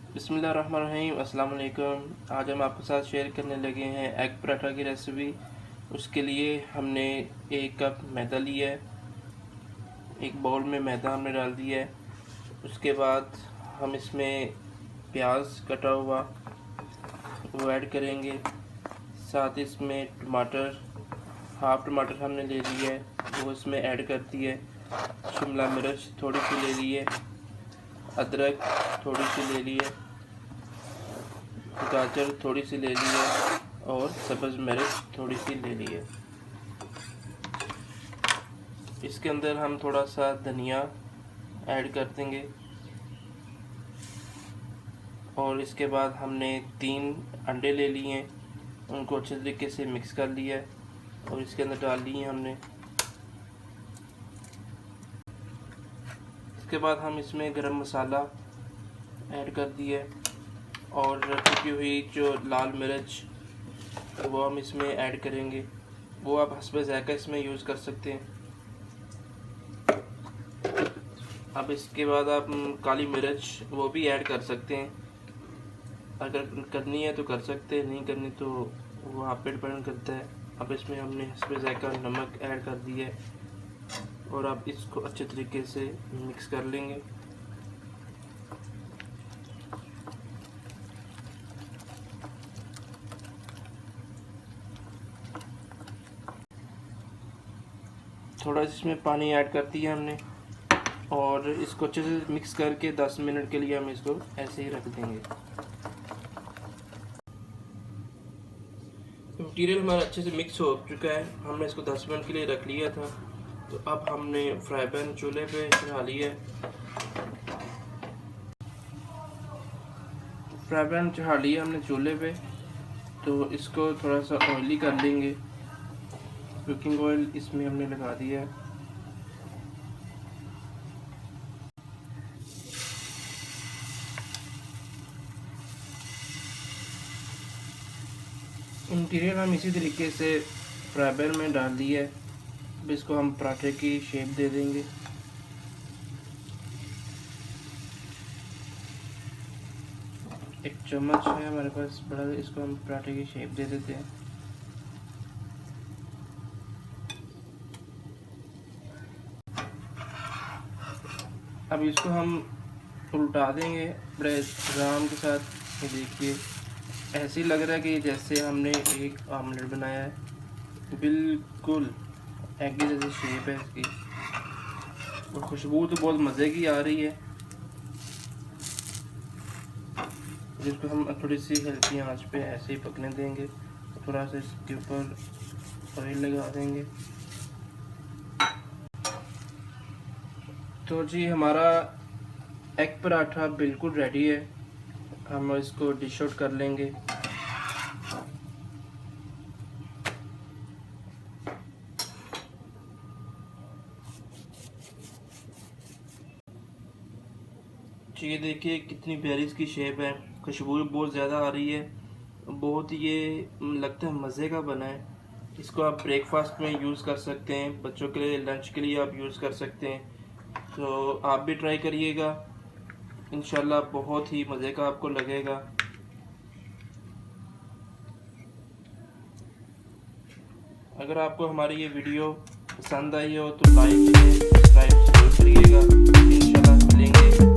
बिस्मिल्लाहिर्रहमानिर्रहीम। अस्सलाम वालेकुम। आज हम आपके साथ शेयर करने लगे हैं एग पराठा की रेसिपी। उसके लिए हमने 1 कप मैदा लिया है। एक बाउल में मैदा हमने डाल दिया है। उसके बाद हम इसमें प्याज कटा हुआ वो ऐड करेंगे। साथ इसमें टमाटर, हाफ टमाटर हमने ले लिया है वो इसमें ऐड कर दिया है। शिमला मिर्च थोड़ी सी ले ली है, अदरक थोड़ी सी ले ली है, गाजर थोड़ी सी ले ली है और सब्ज़ मिर्च थोड़ी सी ले ली है। इसके अंदर हम थोड़ा सा धनिया ऐड कर देंगे और इसके बाद हमने 3 अंडे ले लिए हैं, उनको अच्छे तरीके से मिक्स कर लिया है और इसके अंदर डाल लिए हमने। इसके बाद हम इसमें गरम मसाला ऐड कर दिया है और कुटी हुई जो लाल मिर्च वो हम इसमें ऐड करेंगे। वो आप हस्बे ज़ायक़ा इसमें यूज़ कर सकते हैं। अब इसके बाद आप काली मिर्च वो भी ऐड कर सकते हैं, अगर करनी है तो कर सकते हैं, नहीं करनी तो वो आप पे डिपेंड करता है। अब इसमें हमने हस्बे ज़ायक़ा नमक ऐड कर दिया है और अब इसको अच्छे तरीके से मिक्स कर लेंगे। थोड़ा इसमें पानी ऐड कर दिया हमने और इसको अच्छे से मिक्स करके 10 मिनट के लिए हम इसको ऐसे ही रख देंगे। मटीरियल हमारा अच्छे से मिक्स हो चुका है, हमने इसको 10 मिनट के लिए रख लिया था। तो अब हमने फ्राई पैन चूल्हे पे चढ़ा लिया है। फ्राई पैन चढ़ा लिया हमने चूल्हे पे, तो इसको थोड़ा सा ऑयली कर लेंगे। कुकिंग ऑयल इसमें हमने लगा दिया है। मटीरियल हम इसी तरीके से फ्राई पैन में डाल दिया है। अब इसको हम पराठे की शेप दे देंगे। एक चम्मच है हमारे पास बड़ा, इसको हम पराठे की शेप दे देते हैं। अब इसको हम उल्टा देंगे बड़े आराम के साथ। ये देखिए ऐसे ही लग रहा है कि जैसे हमने एक आमलेट बनाया है, बिल्कुल एग की जैसी शेप है इसकी और खुशबू तो बहुत मज़े की आ रही है। जिसको हम थोड़ी सी हल्की आंच पे ऐसे ही पकने देंगे। थोड़ा सा इसके ऊपर ऑयल लगा देंगे। तो जी हमारा एग पराठा बिल्कुल रेडी है। हम इसको डिश आउट कर लेंगे। जी ये देखिए कितनी प्यारी इसकी शेप है, खुशबू बहुत ज़्यादा आ रही है, बहुत ये लगता है मज़े का बना है। इसको आप ब्रेकफास्ट में यूज़ कर सकते हैं, बच्चों के लिए लंच के लिए आप यूज़ कर सकते हैं। तो आप भी ट्राई करिएगा, इंशाल्लाह बहुत ही मज़े का आपको लगेगा। अगर आपको हमारी ये वीडियो पसंद आई हो तो लाइक शेयर सब्सक्राइब जरूर करिएगा। इंशाल्लाह मिलेंगे